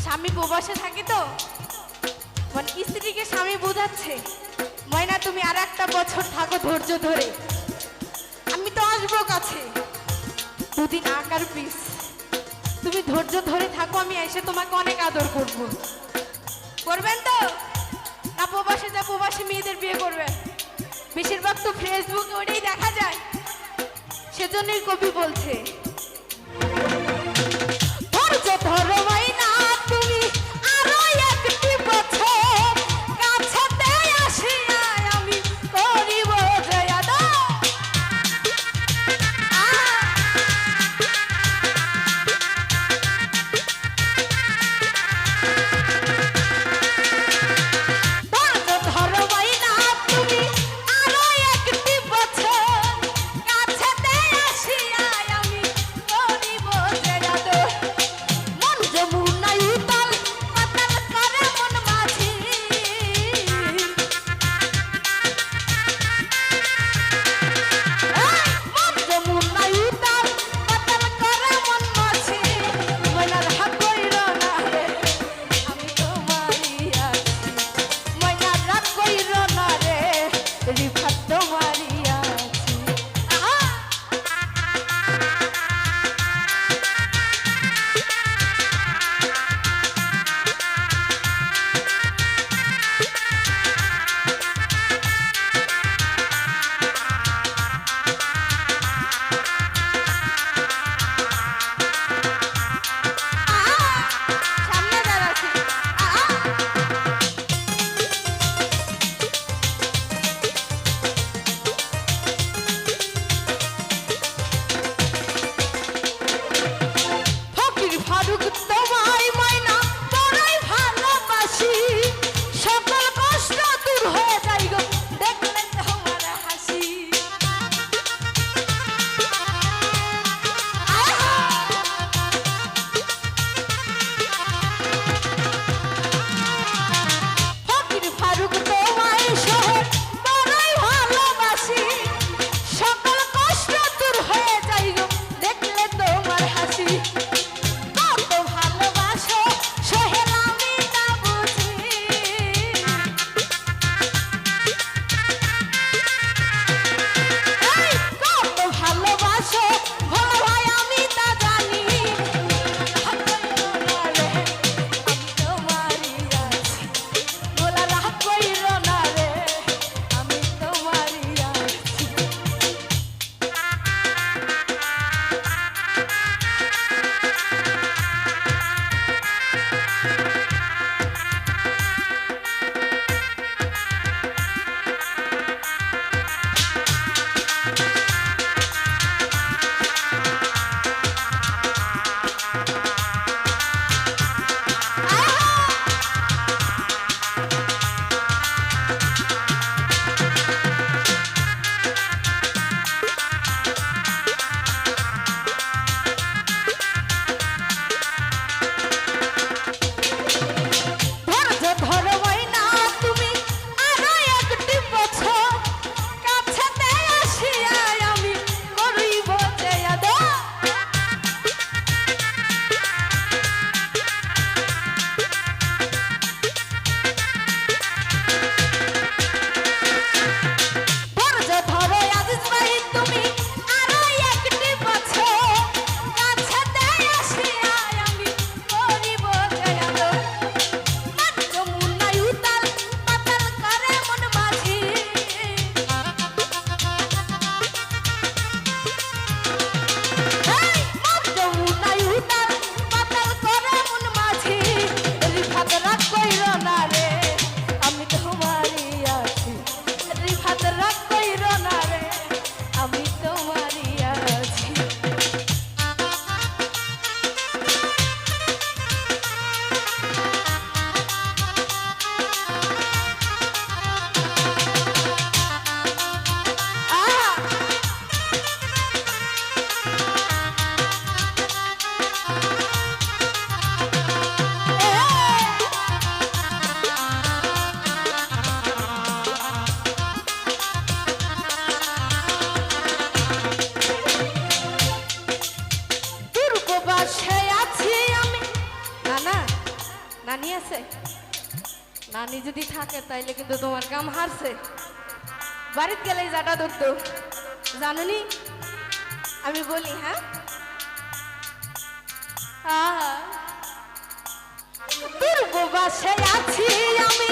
স্বামী প্রবাসে থাকি তো, মানে স্ত্রীকে স্বামী বোঝাচ্ছে ময়না তুমি আর একটা বছর থাকো ধৈর্য ধরে, আমি তো আসবো কাছে, দুদিন আকার পিস, তুমি ধৈর্য ধরে থাকো, আমি এসে তোমাকে অনেক আদর করব। করবেন তো? না প্রবাসে যা প্রবাসী মেয়েদের বিয়ে করবেন? বেশিরভাগ তো ফেসবুকে ওটাই দেখা যায়, সেজন্যই কবি বলছে ধৈর্য ধরো ময়না তুমি আরো একটি বছর, কাছেতে আসিয়া আমি করিব জয় আদর। ধৈর্য ধরো ময়না তুমি আরো একটি বছর, কাছেতে আসিয়া আমি নানি আছে? নানি যদি থাকে তাইলে কিন্তু তোমার কাম হারছে। বাড়িতে গেলেই যাটা ধরতো, জানুনি? আমি বলি, হ্যাঁ দুর্গ বাসায় আছি আমি।